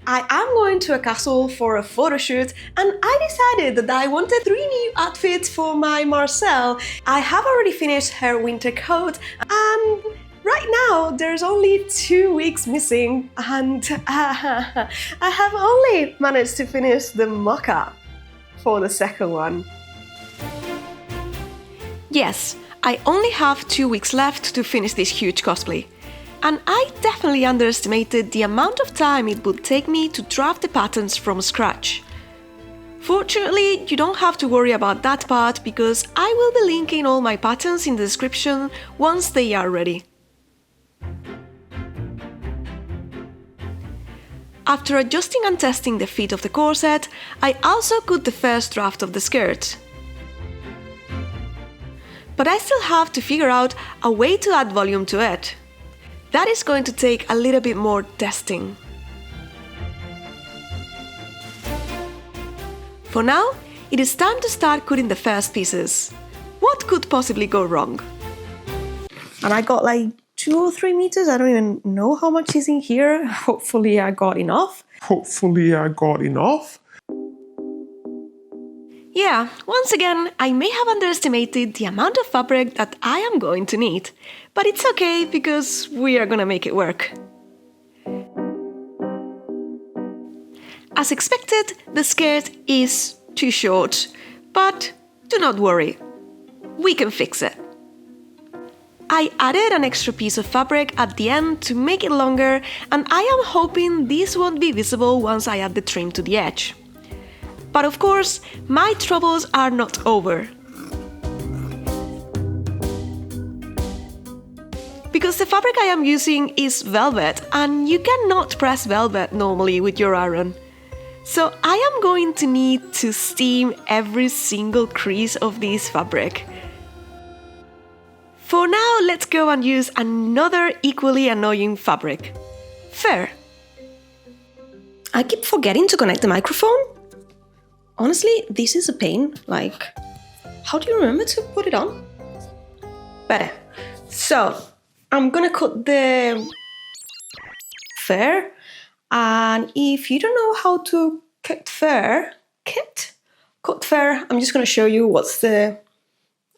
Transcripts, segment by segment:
I am going to a castle for a photo shoot, and I decided that I wanted 3 new outfits for my Marcille. I have already finished her winter coat, and right now there's only 2 weeks missing, and I have only managed to finish the mock-up for the second one. Yes, I only have 2 weeks left to finish this huge cosplay. And I definitely underestimated the amount of time it would take me to draft the patterns from scratch. Fortunately, you don't have to worry about that part because I will be linking all my patterns in the description once they are ready. After adjusting and testing the fit of the corset, I also cut the first draft of the skirt. But I still have to figure out a way to add volume to it. That is going to take a little bit more testing. For now, it is time to start cutting the first pieces. What could possibly go wrong? And I got like 2 or 3 meters, I don't even know how much is in here. Hopefully I got enough. Yeah, once again, I may have underestimated the amount of fabric that I am going to need, but it's okay because we are gonna make it work. As expected, the skirt is too short, but do not worry, we can fix it. I added an extra piece of fabric at the end to make it longer, and I am hoping this won't be visible once I add the trim to the edge. But of course, my troubles are not over. Because the fabric I am using is velvet, and you cannot press velvet normally with your iron. So I am going to need to steam every single crease of this fabric. For now, let's go and use another equally annoying fabric. Fur. I keep forgetting to connect the microphone. Honestly, this is a pain. Like, how do you remember to put it on? Better. So, I'm gonna cut the fur. And if you don't know how to cut fur, I'm just gonna show you what's the...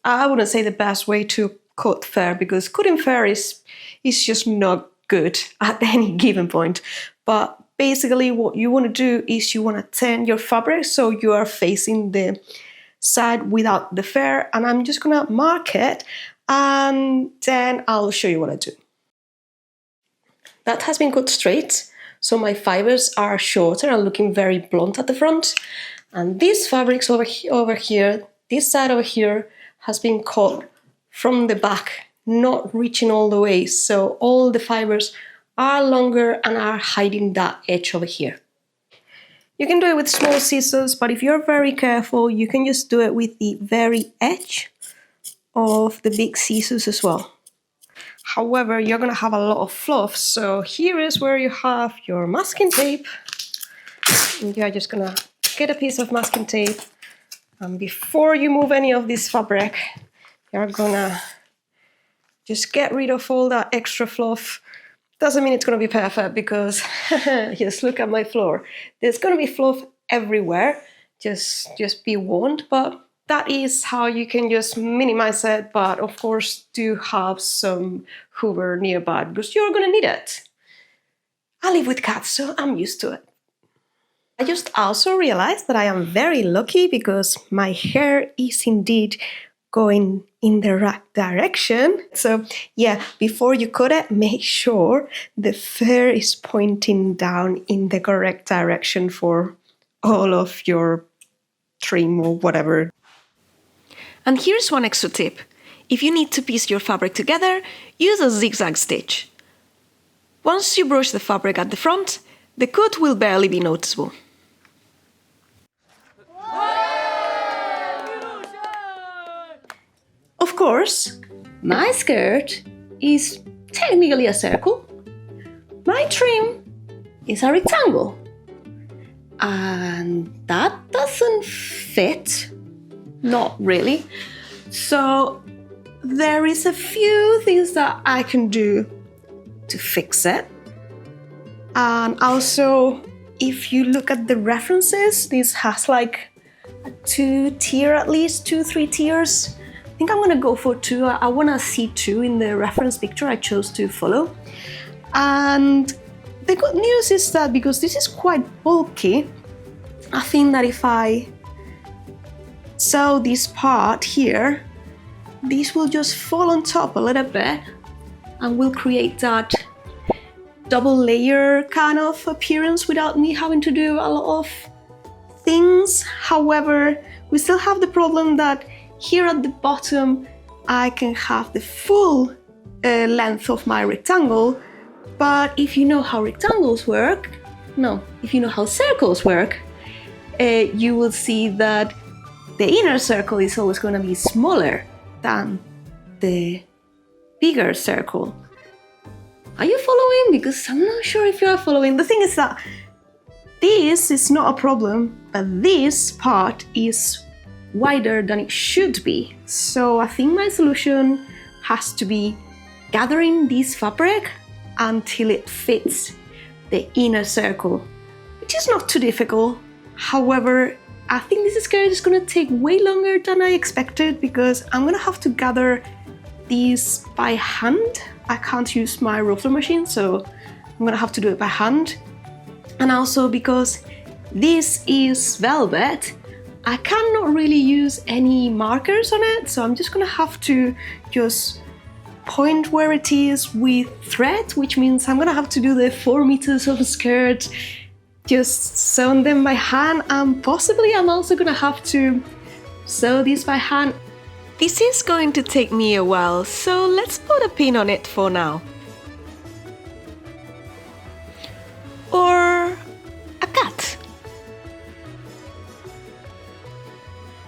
I wouldn't say the best way to cut fur, because cutting fur is just not good at any given point. But basically what you want to do is you want to turn your fabric so you are facing the side without the fur, and I'm just gonna mark it and then I'll show you what I do. That has been cut straight, so my fibers are shorter and looking very blunt at the front, and these fabrics over here, this side over here, has been cut from the back, not reaching all the way, so all the fibers are longer and are hiding that edge over here. You can do it with small scissors, but if you're very careful, you can just do it with the very edge of the big scissors as well. However, you're gonna have a lot of fluff, so here is where you have your masking tape. And you're just gonna get a piece of masking tape, and before you move any of this fabric, you're gonna just get rid of all that extra fluff. Doesn't mean it's going to be perfect because just look at my floor. There's going to be fluff everywhere. Just be warned, but that is how you can just minimize it. But of course, do have some Hoover nearby because you're going to need it. I live with cats, so I'm used to it. I just also realized that I am very lucky because my hair is indeed going in the right direction. So yeah, before you cut it, make sure the fur is pointing down in the correct direction for all of your trim or whatever. And here's one extra tip. If you need to piece your fabric together, use a zigzag stitch. Once you brush the fabric at the front, the cut will barely be noticeable. Of course, my skirt is technically a circle. My trim is a rectangle. And that doesn't fit. Not really. So there is a few things that I can do to fix it. And also if you look at the references, this has like a 2-tier, at least 2-3 tiers. I think I'm gonna go for 2. I wanna see 2 in the reference picture I chose to follow. And the good news is that because this is quite bulky, I think that if I sew this part here, this will just fall on top a little bit and will create that double layer kind of appearance without me having to do a lot of things. However, we still have the problem that here at the bottom I can have the full length of my rectangle, but if you know how rectangles work, if you know how circles work, you will see that the inner circle is always going to be smaller than the bigger circle. Are you following? Because I'm not sure if you are following. The thing is that this is not a problem, but this part is wider than it should be. So I think my solution has to be gathering this fabric until it fits the inner circle, which is not too difficult. However, I think this skirt is gonna take way longer than I expected because I'm gonna have to gather these by hand. I can't use my ruffler machine, so I'm gonna have to do it by hand. And also because this is velvet, I cannot really use any markers on it, so I'm just gonna have to just point where it is with thread, which means I'm gonna have to do the 4 meters of a skirt, just sew them by hand, and possibly I'm also gonna have to sew this by hand. This is going to take me a while, so let's put a pin on it for now. Or a cat.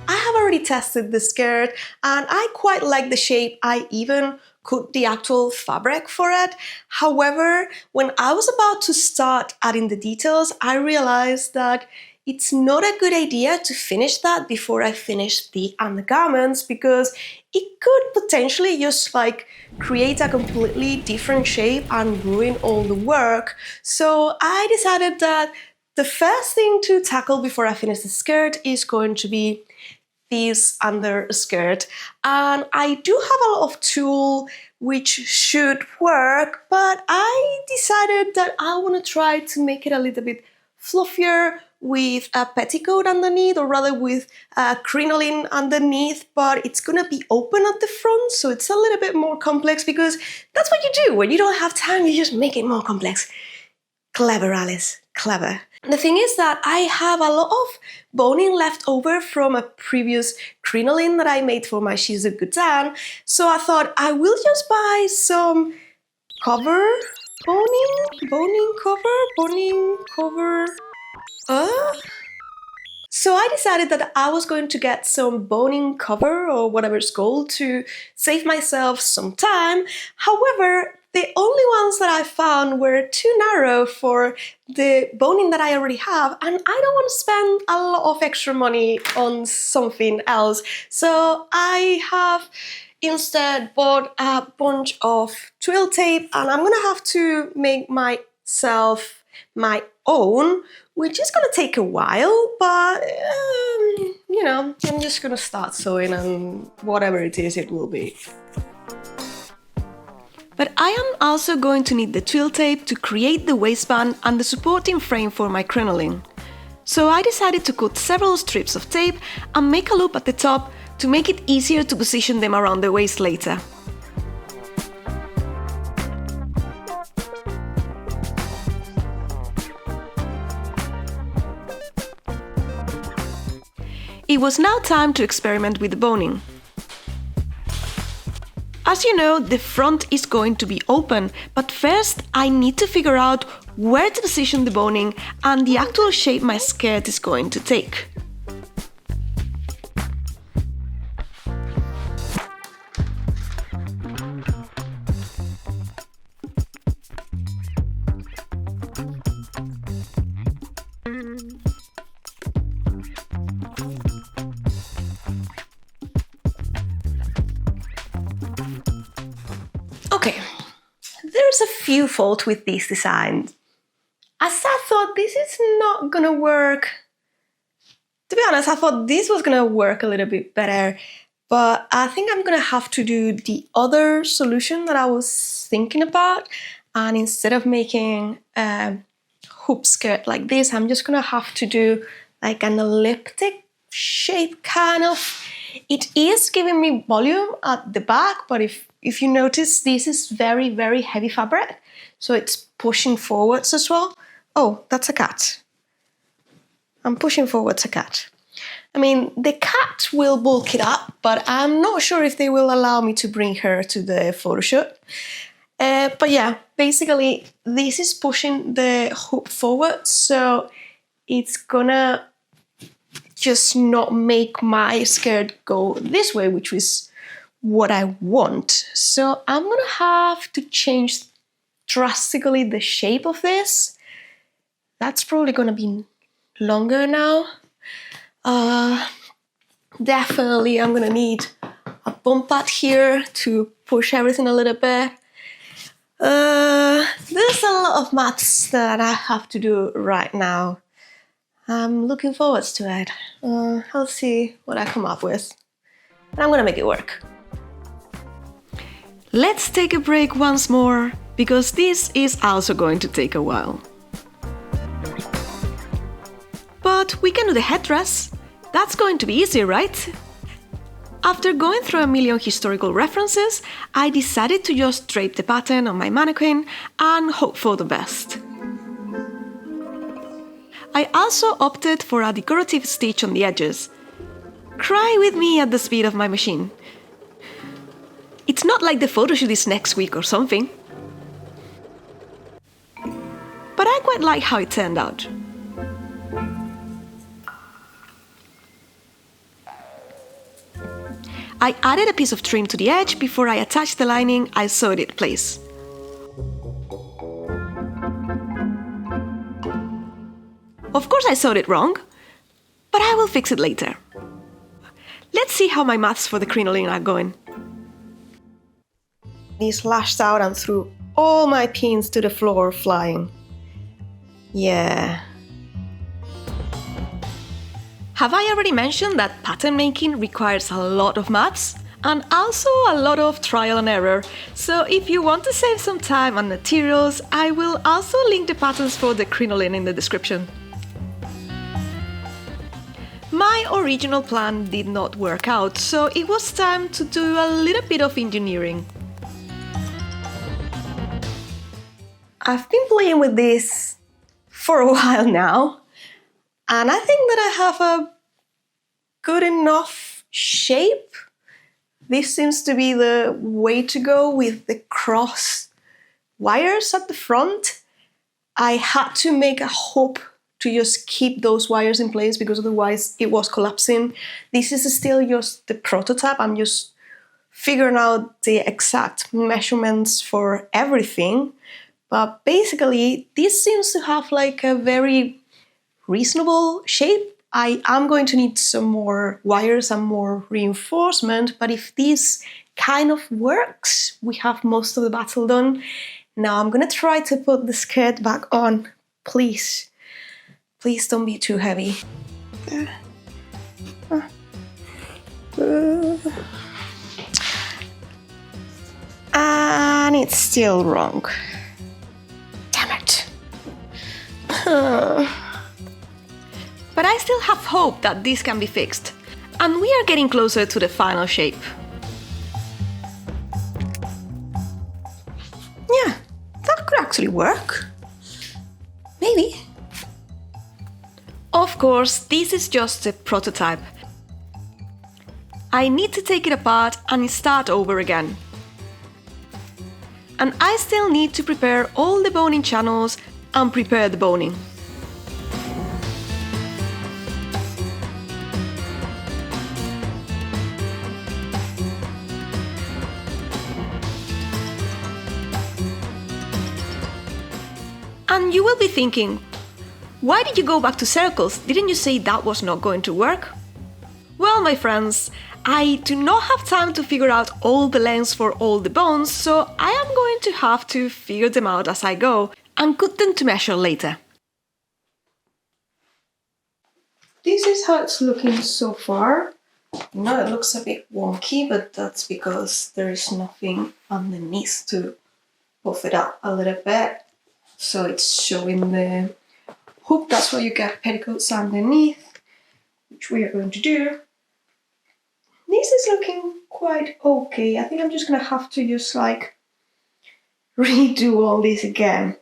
I have already tested the skirt and I quite like the shape. I even cut the actual fabric for it. However, when I was about to start adding the details, I realized that it's not a good idea to finish that before I finish the undergarments because it could potentially just like create a completely different shape and ruin all the work. So I decided that the first thing to tackle before I finish the skirt is going to be this underskirt. And I do have a lot of tulle which should work, but I decided that I want to try to make it a little bit fluffier with a petticoat underneath, or rather with a crinoline underneath, but it's gonna be open at the front, so it's a little bit more complex because that's what you do. When you don't have time, you just make it more complex. Clever, Alice, clever. The thing is that I have a lot of boning left over from a previous crinoline that I made for my She's a Good Tan, so I thought I will just buy some cover, boning cover. So I decided that I was going to get some boning cover or whatever it's called to save myself some time. However, the only ones that I found were too narrow for the boning that I already have, and I don't want to spend a lot of extra money on something else. So I have instead bought a bunch of twill tape, and I'm gonna have to make myself my own, which is gonna take a while, but you know, I'm just gonna start sewing and whatever it is, it will be. But I am also going to need the twill tape to create the waistband and the supporting frame for my crinoline. So I decided to cut several strips of tape and make a loop at the top to make it easier to position them around the waist later. It was now time to experiment with the boning. As you know, the front is going to be open, but first I need to figure out where to position the boning and the actual shape my skirt is going to take. Okay, there's a few faults with this design. As I thought this is not gonna work. To be honest, I thought this was gonna work a little bit better, but I think I'm gonna have to do the other solution that I was thinking about. And instead of making a hoop skirt like this, I'm just gonna have to do like an elliptic shape kind of. It is giving me volume at the back, but if you notice, this is very, very heavy fabric. So it's pushing forwards as well. Oh, that's a cat. I'm pushing forwards a cat. I mean, the cat will bulk it up, but I'm not sure if they will allow me to bring her to the photo shoot. But yeah, basically, this is pushing the hoop forward, so it's gonna just not make my skirt go this way, which is what I want. So I'm gonna have to change drastically the shape of this. That's probably gonna be longer now. Definitely I'm gonna need a bump pad here to push everything a little bit. There's a lot of maths that I have to do right now. I'm looking forward to it. I'll see what I come up with. But I'm gonna make it work. Let's take a break once more, because this is also going to take a while. But we can do the headdress. That's going to be easy, right? After going through a million historical references, I decided to just drape the pattern on my mannequin and hope for the best. I also opted for a decorative stitch on the edges. Cry with me at the speed of my machine. It's not like the photo shoot is next week or something. But I quite like how it turned out. I added a piece of trim to the edge before I attached the lining I sewed it in place. Of course I sewed it wrong, but I will fix it later. Let's see how my maths for the crinoline are going. These lashed out and threw all my pins to the floor flying. Yeah. Have I already mentioned that pattern making requires a lot of maths and also a lot of trial and error? So if you want to save some time and materials, I will also link the patterns for the crinoline in the description. My original plan did not work out, so it was time to do a little bit of engineering. I've been playing with this for a while now, and I think that I have a good enough shape. This seems to be the way to go with the cross wires at the front. I had to make a hoop to just keep those wires in place because otherwise it was collapsing. This is still just the prototype. I'm just figuring out the exact measurements for everything. But basically, this seems to have like a very reasonable shape. I am going to need some more wires and more reinforcement, but if this kind of works, we have most of the battle done. Now I'm gonna try to put the skirt back on. Please, please don't be too heavy. And it's still wrong. Damn it. But I still have hope that this can be fixed, and we are getting closer to the final shape. Yeah, that could actually work. Maybe. Of course, this is just a prototype. I need to take it apart and start over again. And I still need to prepare all the boning channels and prepare the boning. And you will be thinking, why did you go back to circles? Didn't you say that was not going to work? Well, my friends, I do not have time to figure out all the lengths for all the bones, so I am going to have to figure them out as I go and cut them to measure later. this is how it's looking so far. No, it looks a bit wonky, but that's because there is nothing underneath to buff it up a little bit. So it's showing the hoop. That's why you get petticoats underneath, which we are going to do. This is looking quite okay. I think I'm just gonna have to just like redo all this again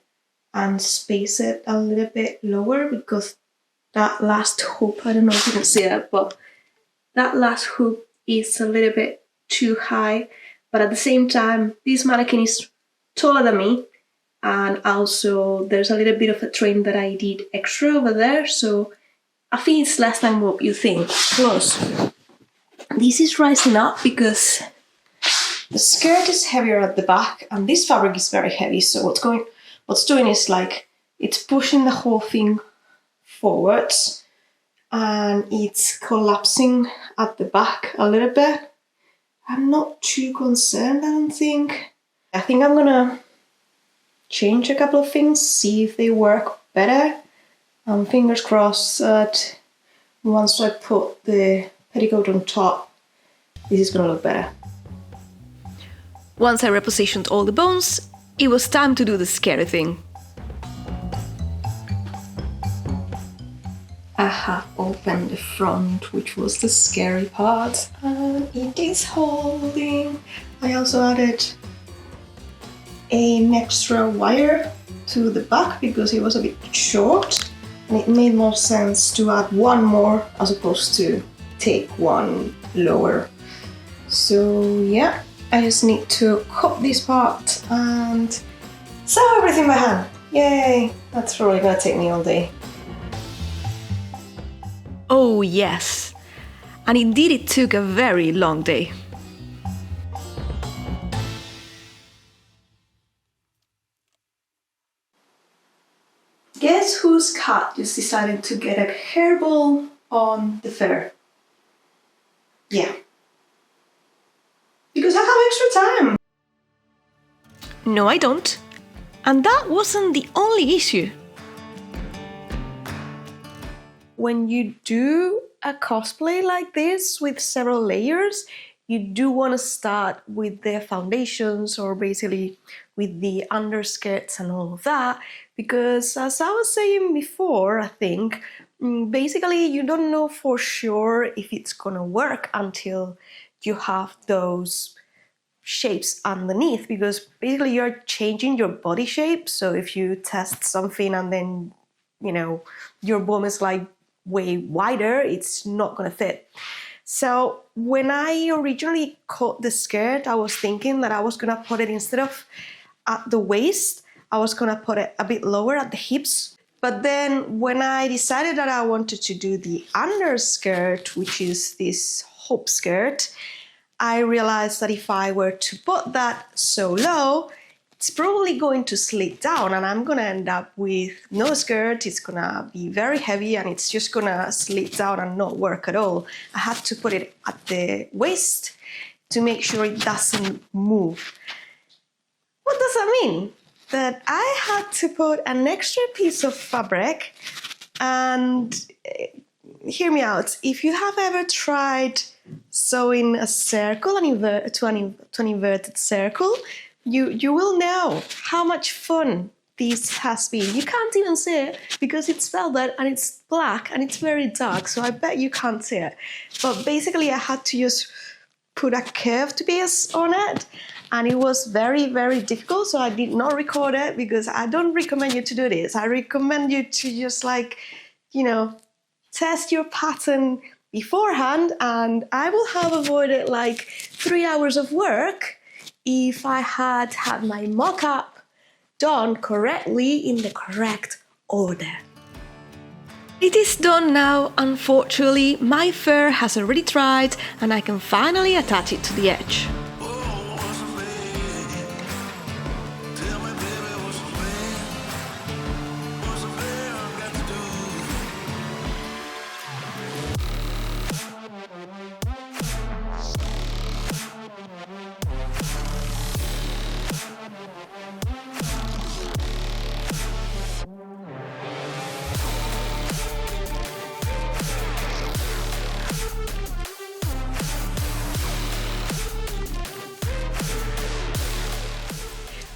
and space it a little bit lower, because that last hoop, I don't know if you can see it, but that last hoop is a little bit too high. But at the same time, this mannequin is taller than me, and also there's a little bit of a train that I did extra over there, so I think it's less than what you think. Plus, this is rising up because the skirt is heavier at the back, and this fabric is very heavy. So what's doing is like it's pushing the whole thing forwards, and it's collapsing at the back a little bit. I'm not too concerned, I don't think. I think I'm gonna change a couple of things, see if they work better. Fingers crossed that once I put the petticoat on top, this is gonna look better. Once I repositioned all the bones, it was time to do the scary thing. I have opened the front, which was the scary part, and it is holding. I also added an extra wire to the back because it was a bit short, and it made more sense to add one more as opposed to take one lower. So yeah, I just need to cut this part and sew everything by hand. Yay! That's probably gonna take me all day. Oh yes, and indeed it took a very long day. Guess whose cat just decided to get a hairball on the fair? Yeah. Because I have extra time. No, I don't. And that wasn't the only issue. When you do a cosplay like this with several layers, you do want to start with the foundations, or basically with the underskirts and all of that, because as I was saying before, I think, basically you don't know for sure if it's gonna work until you have those shapes underneath, because basically you're changing your body shape. So if you test something and then, you know, your bum is like way wider, it's not gonna fit. So when I originally cut the skirt, I was thinking that I was gonna put it, instead of at the waist, I was gonna put it a bit lower at the hips. But then when I decided that I wanted to do the underskirt, which is this hoop skirt, I realized that if I were to put that so low, it's probably going to slip down, and I'm gonna end up with no skirt. It's gonna be very heavy, and it's just gonna slip down and not work at all. I had to put it at the waist to make sure it doesn't move. What does that mean? That I had to put an extra piece of fabric, and hear me out. If you have ever tried sewing a circle to an inverted circle, you will know how much fun this has been. You can't even see it because it's velvet and it's black and it's very dark, so I bet you can't see it. But basically I had to just put a curved piece on it, and it was very, very difficult, so I did not record it because I don't recommend you to do this. I recommend you to just like, you know, test your pattern beforehand, and I will have avoided like 3 hours of work if I had had my mock-up done correctly in the correct order. It is done now. Unfortunately, my fur has already dried and I can finally attach it to the edge.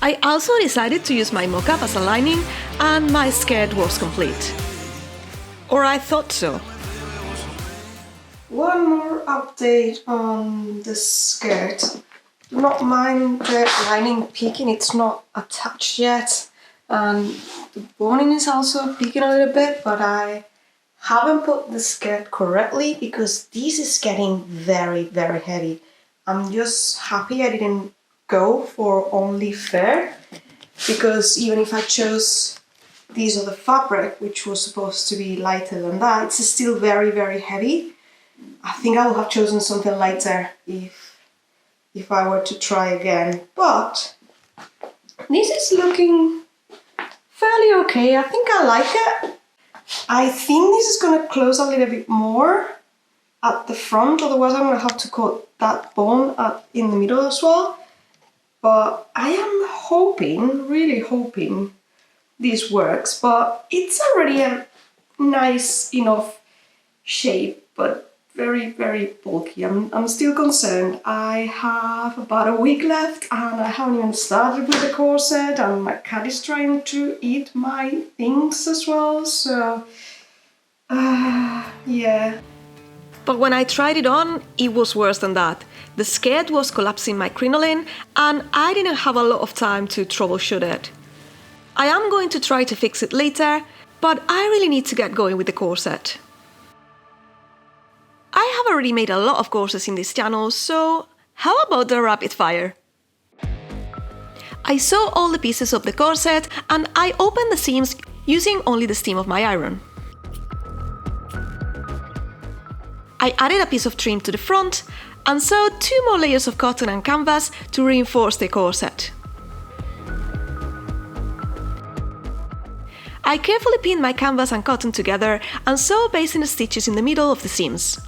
I also decided to use my mock-up as a lining, and my skirt was complete. Or I thought so. One more update on the skirt. Do not mind the lining peeking, it's not attached yet. And the boning is also peeking a little bit, but I haven't put the skirt correctly because this is getting very, very heavy. I'm just happy I didn't go for only fur, because even if I chose this other fabric, which was supposed to be lighter than that, it's still very, very heavy. I think I would have chosen something lighter if I were to try again. But this is looking fairly okay. I think I like it. I think this is going to close a little bit more at the front, otherwise I'm going to have to cut that bone in the middle as well. But I am hoping, really hoping this works, but it's already a nice enough shape, but very, very bulky. I'm still concerned. I have about a week left and I haven't even started with the corset, and my cat is trying to eat my things as well, so yeah. But when I tried it on, it was worse than that. The skirt was collapsing my crinoline, and I didn't have a lot of time to troubleshoot it. I am going to try to fix it later, but I really need to get going with the corset. I have already made a lot of corsets in this channel, so how about the rapid fire? I sew all the pieces of the corset and I opened the seams using only the steam of my iron. I added a piece of trim to the front and sewed 2 more layers of cotton and canvas to reinforce the corset. I carefully pinned my canvas and cotton together and sewed basting stitches in the middle of the seams.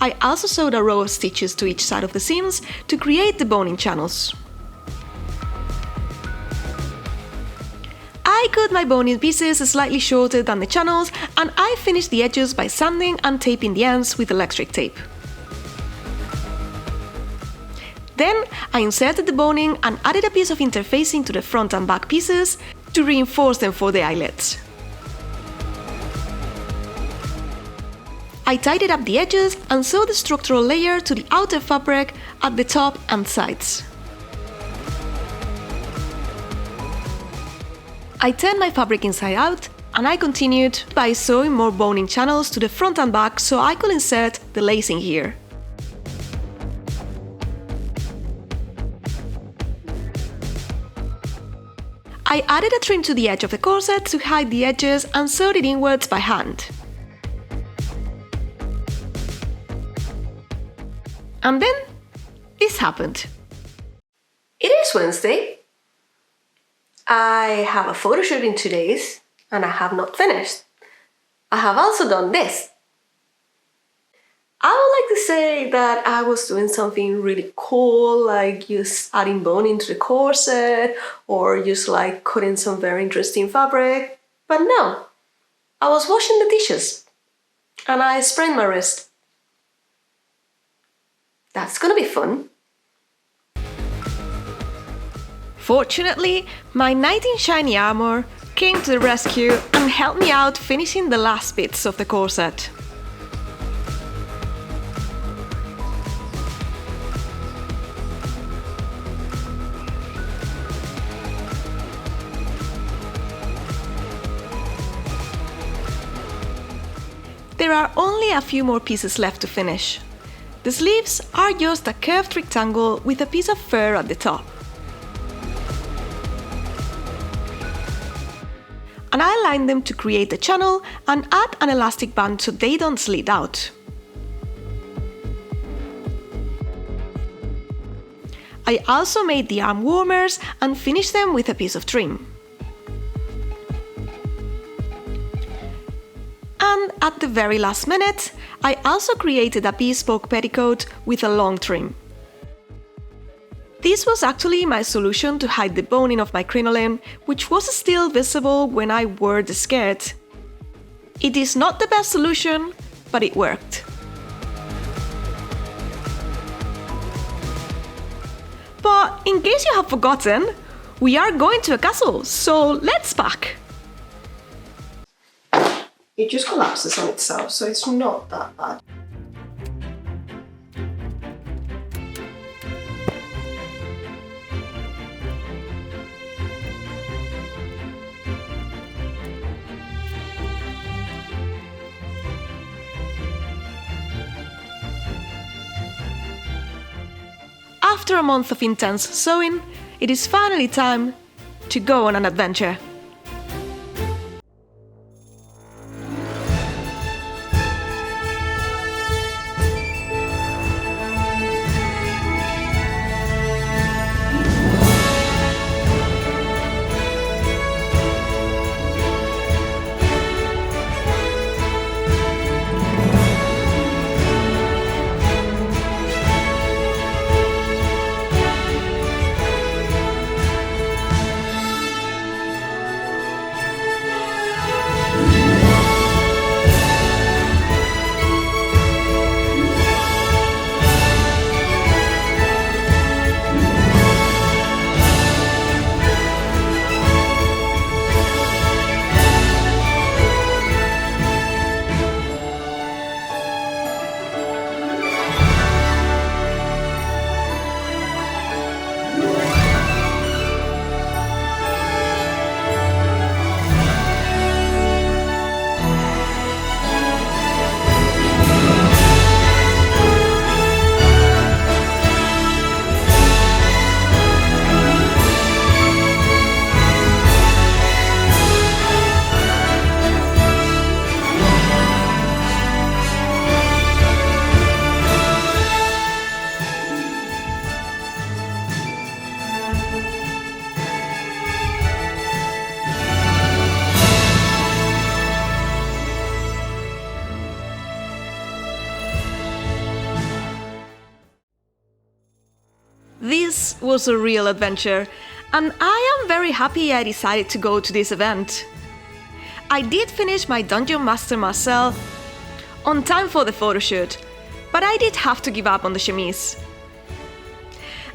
I also sewed a row of stitches to each side of the seams to create the boning channels. I cut my boning pieces slightly shorter than the channels, and I finished the edges by sanding and taping the ends with electric tape. Then I inserted the boning and added a piece of interfacing to the front and back pieces to reinforce them for the eyelets. I tidied up the edges and sewed the structural layer to the outer fabric at the top and sides. I turned my fabric inside out and I continued by sewing more boning channels to the front and back so I could insert the lacing here. I added a trim to the edge of the corset to hide the edges and sewed it inwards by hand. And then this happened. It is Wednesday. I have a photo shoot in 2 days and I have not finished. I have also done this. I would like to say that I was doing something really cool, like just adding bone into the corset or just like cutting some very interesting fabric, but no. I was washing the dishes and I sprained my wrist. That's gonna be fun. Fortunately, my knight in shiny armor came to the rescue and helped me out finishing the last bits of the corset. There are only a few more pieces left to finish. The sleeves are just a curved rectangle with a piece of fur at the top. And I lined them to create the channel and add an elastic band so they don't slide out. I also made the arm warmers and finished them with a piece of trim. And at the very last minute, I also created a bespoke petticoat with a long trim. This was actually my solution to hide the boning of my crinoline, which was still visible when I wore the skirt. It is not the best solution, but it worked. But in case you have forgotten, we are going to a castle, so let's pack! It just collapses on itself, so it's not that bad. After a month of intense sewing, it is finally time to go on an adventure. This was a real adventure, and I am very happy I decided to go to this event. I did finish my Dungeon Master Marcille on time for the photoshoot, but I did have to give up on the chemise.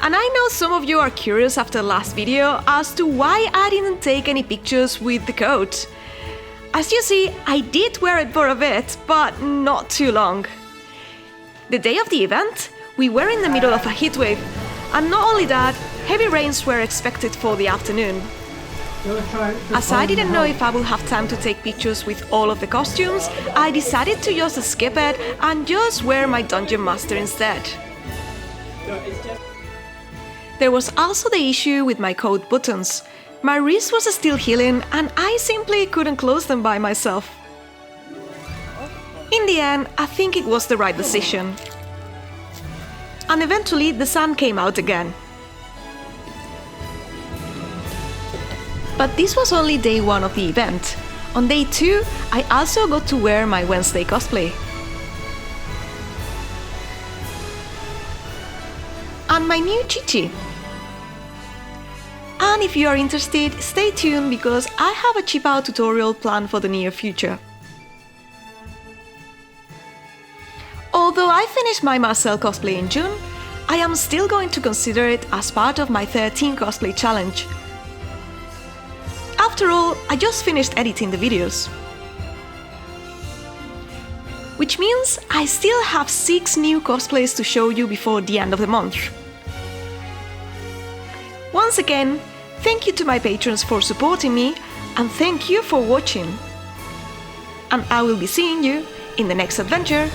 And I know some of you are curious after the last video as to why I didn't take any pictures with the coat. As you see, I did wear it for a bit, but not too long. The day of the event, we were in the middle of a heatwave, and not only that, heavy rains were expected for the afternoon. As I didn't know if I would have time to take pictures with all of the costumes, I decided to just skip it and just wear my Dungeon Master instead. There was also the issue with my coat buttons. My wrist was still healing and I simply couldn't close them by myself. In the end, I think it was the right decision. And eventually the sun came out again. But this was only day 1 of the event. On day 2, I also got to wear my Wednesday cosplay. And my new Chichi. And if you are interested, stay tuned because I have a chip out tutorial planned for the near future. Although I finished my Marcille cosplay in June, I am still going to consider it as part of my 13 cosplay challenge. After all, I just finished editing the videos. Which means I still have 6 new cosplays to show you before the end of the month. Once again, thank you to my patrons for supporting me and thank you for watching. And I will be seeing you in the next adventure.